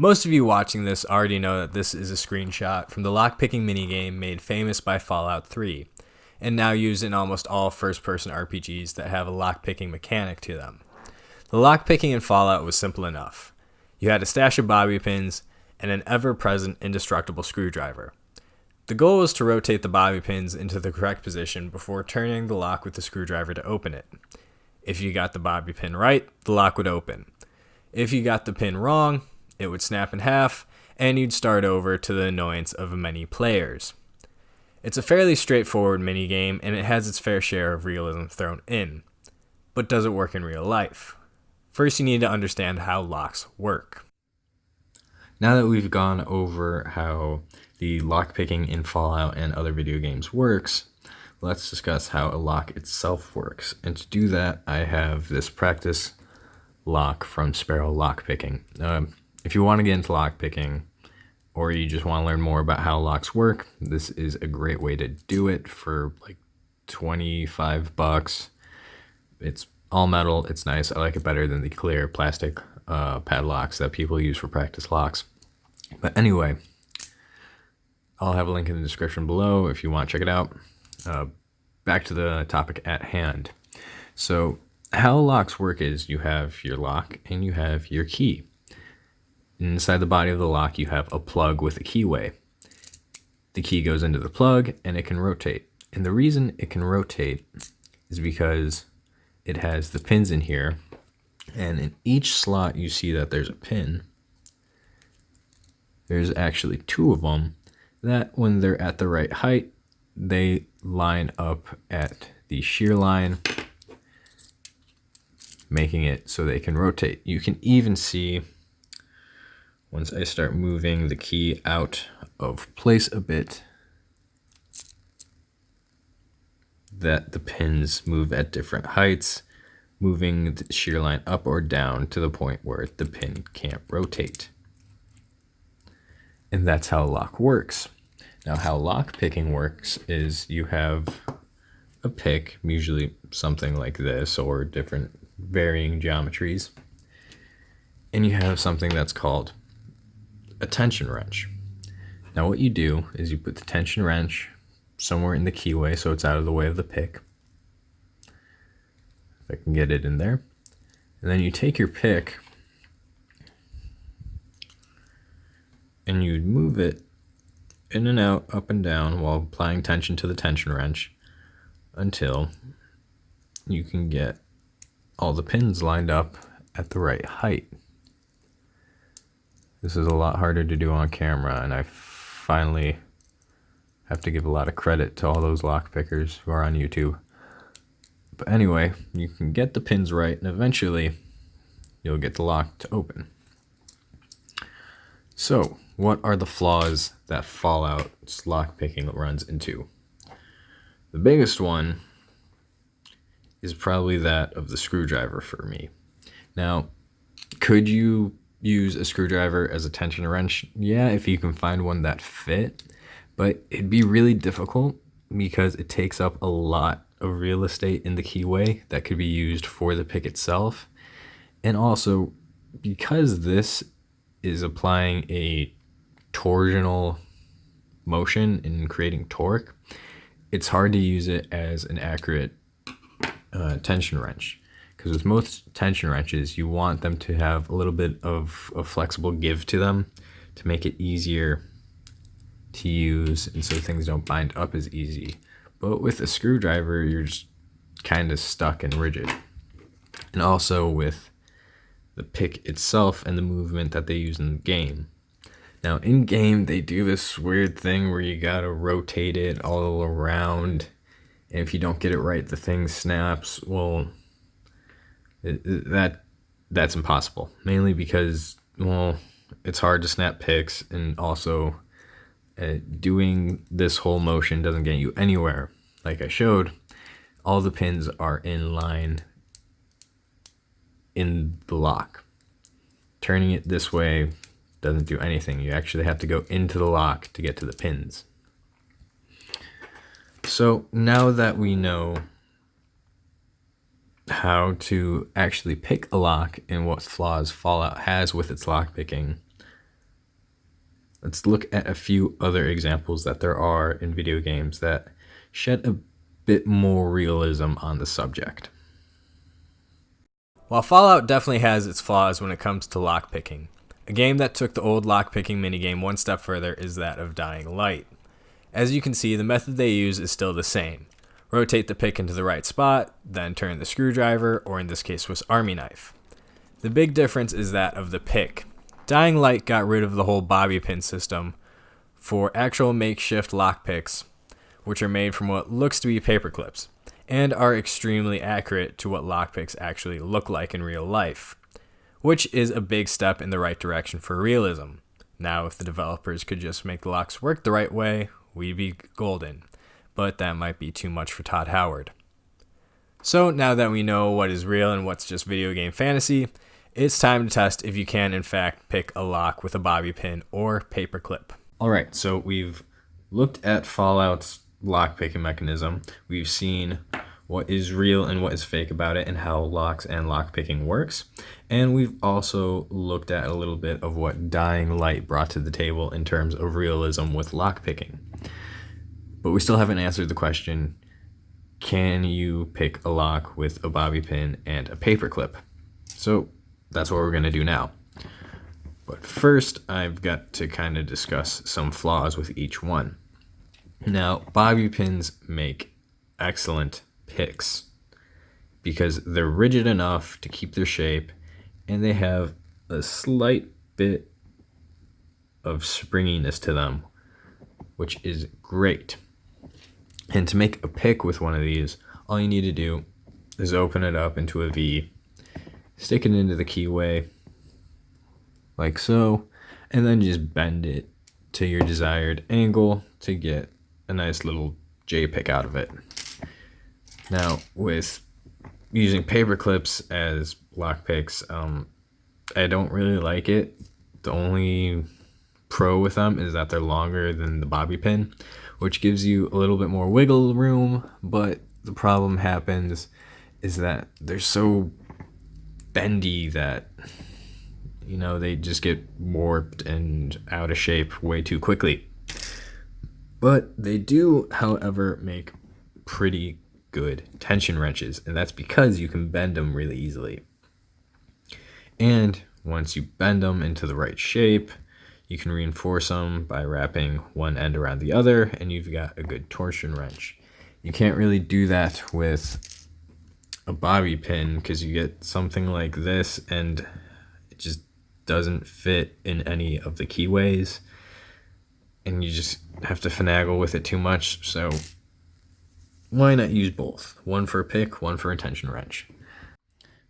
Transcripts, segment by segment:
Most of you watching this already know that this is a screenshot from the lockpicking minigame made famous by Fallout 3, and now used in almost all first-person RPGs that have a lockpicking mechanic to them. The lockpicking in Fallout was simple enough. You had a stash of bobby pins and an ever-present indestructible screwdriver. The goal was to rotate the bobby pins into the correct position before turning the lock with the screwdriver to open it. If you got the bobby pin right, the lock would open. If you got the pin wrong, it would snap in half, and you'd start over to the annoyance of many players. It's a fairly straightforward minigame, and it has its fair share of realism thrown in. But does it work in real life? First, you need to understand how locks work. Now that we've gone over how the lockpicking in Fallout and other video games works, let's discuss how a lock itself works. And to do that, I have this practice lock from Sparrow Lockpicking. If you want to get into lockpicking, or you just want to learn more about how locks work, this is a great way to do it for like $25. It's all metal. It's nice. I like it better than the clear plastic padlocks that people use for practice locks. But anyway, I'll have a link in the description below if you want to check it out. Back to the topic at hand. So how locks work is you have your lock and you have your key. Inside the body of the lock, you have a plug with a keyway. The key goes into the plug and it can rotate. And the reason it can rotate is because it has the pins in here. And in each slot, you see that there's a pin. There's actually two of them that when they're at the right height, they line up at the shear line, making it so they can rotate. You can even see, once I start moving the key out of place a bit, that the pins move at different heights, moving the shear line up or down to the point where the pin can't rotate. And that's how lock works. Now, how lock picking works is you have a pick, usually something like this or different varying geometries, and you have something that's called a tension wrench. Now what you do is you put the tension wrench somewhere in the keyway so it's out of the way of the pick. If I can get it in there. And then you take your pick and you move it in and out, up and down, while applying tension to the tension wrench until you can get all the pins lined up at the right height. This is a lot harder to do on camera, and I finally have to give a lot of credit to all those lock pickers who are on YouTube. But anyway, you can get the pins right, and eventually you'll get the lock to open. So, what are the flaws that Fallout's lockpicking runs into? The biggest one is probably that of the screwdriver for me. Now, could you use a screwdriver as a tension wrench? Yeah, if you can find one that fit, but it'd be really difficult because it takes up a lot of real estate in the keyway that could be used for the pick itself. And also, because this is applying a torsional motion and creating torque, it's hard to use it as an accurate tension wrench. Because with most tension wrenches, you want them to have a little bit of a flexible give to them to make it easier to use, and so things don't bind up as easy. But with a screwdriver, you're just kind of stuck and rigid. And also with the pick itself and the movement that they use in the game. Now, in game, they do this weird thing where you gotta rotate it all around, and if you don't get it right, the thing snaps. Well, that's impossible, mainly because, well, it's hard to snap picks, and also doing this whole motion doesn't get you anywhere. Like I showed, all the pins are in line in the lock. Turning it this way doesn't do anything. You actually have to go into the lock to get to the pins. So now that we know how to actually pick a lock and what flaws Fallout has with its lock picking, let's look at a few other examples that there are in video games that shed a bit more realism on the subject. While Fallout definitely has its flaws when it comes to lockpicking, a game that took the old lockpicking minigame one step further is that of Dying Light. As you can see, the method they use is still the same. Rotate the pick into the right spot, then turn the screwdriver, or in this case Swiss Army knife. The big difference is that of the pick. Dying Light got rid of the whole bobby pin system for actual makeshift lockpicks, which are made from what looks to be paper clips, and are extremely accurate to what lockpicks actually look like in real life, which is a big step in the right direction for realism. Now, if the developers could just make the locks work the right way, we'd be golden, but that might be too much for Todd Howard. So now that we know what is real and what's just video game fantasy, it's time to test if you can in fact pick a lock with a bobby pin or paper clip. All right, so we've looked at Fallout's lockpicking mechanism. We've seen what is real and what is fake about it and how locks and lockpicking works. And we've also looked at a little bit of what Dying Light brought to the table in terms of realism with lockpicking. But we still haven't answered the question, can you pick a lock with a bobby pin and a paper clip? So that's what we're going to do now. But first, I've got to kind of discuss some flaws with each one. Now, bobby pins make excellent picks because they're rigid enough to keep their shape and they have a slight bit of springiness to them, which is great. And to make a pick with one of these, all you need to do is open it up into a V, stick it into the keyway, like so, and then just bend it to your desired angle to get a nice little J pick out of it. Now, with using paper clips as lock picks, I don't really like it. The only pro with them is that they're longer than the bobby pin, which gives you a little bit more wiggle room, but the problem happens is that they're so bendy that, you know, they just get warped and out of shape way too quickly. But they do, however, make pretty good tension wrenches, and that's because you can bend them really easily. And once you bend them into the right shape, you can reinforce them by wrapping one end around the other, and you've got a good torsion wrench. You can't really do that with a bobby pin because you get something like this and it just doesn't fit in any of the keyways, and you just have to finagle with it too much. So why not use both? One for a pick, one for a tension wrench.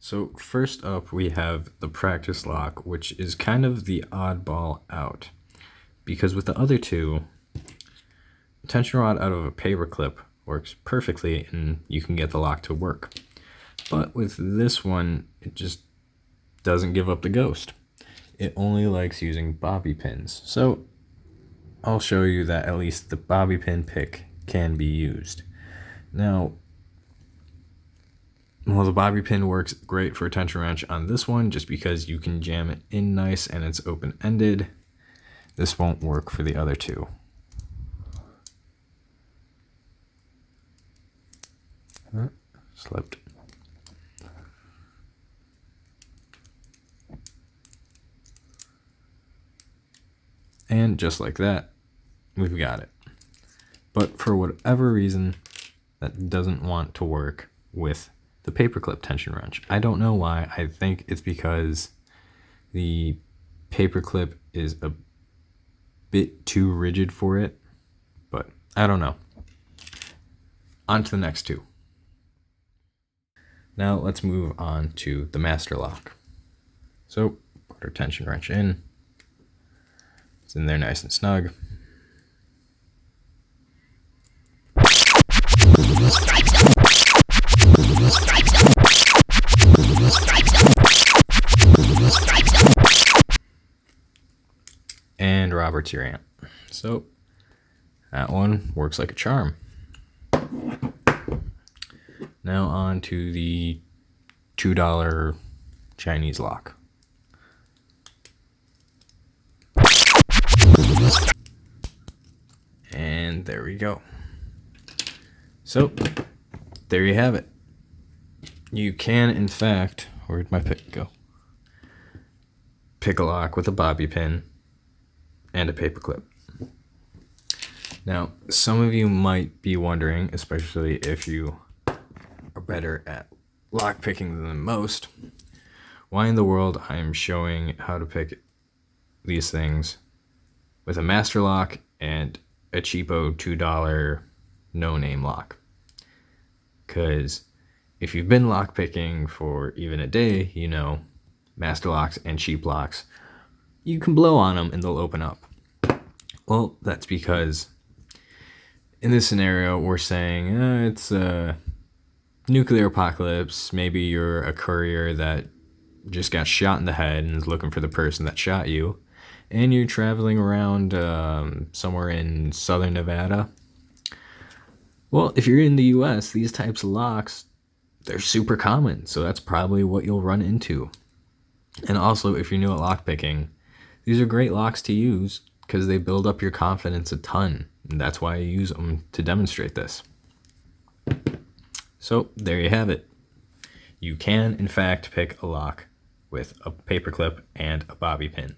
So first up, we have the practice lock, which is kind of the oddball out, because with the other two, a tension rod out of a paper clip works perfectly and you can get the lock to work. But with this one, it just doesn't give up the ghost. It only likes using bobby pins. So I'll show you that at least the bobby pin pick can be used. Now, well, the bobby pin works great for a tension wrench on this one just because you can jam it in nice and it's open-ended. This won't work for the other two. Slipped. And just like that, we've got it. But for whatever reason, that doesn't want to work with the paperclip tension wrench. I don't know why. I think it's because the paperclip is a bit too rigid for it, but I don't know. On to the next two. Now let's move on to the master lock. So put our tension wrench in. It's in there nice and snug. And Robert's your aunt. So that one works like a charm. Now on to the $2 Chinese lock. there we go. So, there you have it. You can, in fact, where'd my pick go? Pick a lock with a bobby pin and a paperclip. Now, some of you might be wondering, especially if you are better at lock picking than most, why in the world I am showing how to pick these things with a master lock and a cheapo $2 no-name lock. Because if you've been lock picking for even a day, you know master locks and cheap locks, you can blow on them and they'll open up. Well, that's because in this scenario, we're saying it's a nuclear apocalypse. Maybe you're a courier that just got shot in the head and is looking for the person that shot you. And you're traveling around somewhere in southern Nevada. Well, if you're in the US, these types of locks, they're super common. So that's probably what you'll run into. And also, if you're new at lockpicking, these are great locks to use because they build up your confidence a ton. And that's why I use them to demonstrate this. So there you have it. You can, in fact, pick a lock with a paperclip and a bobby pin.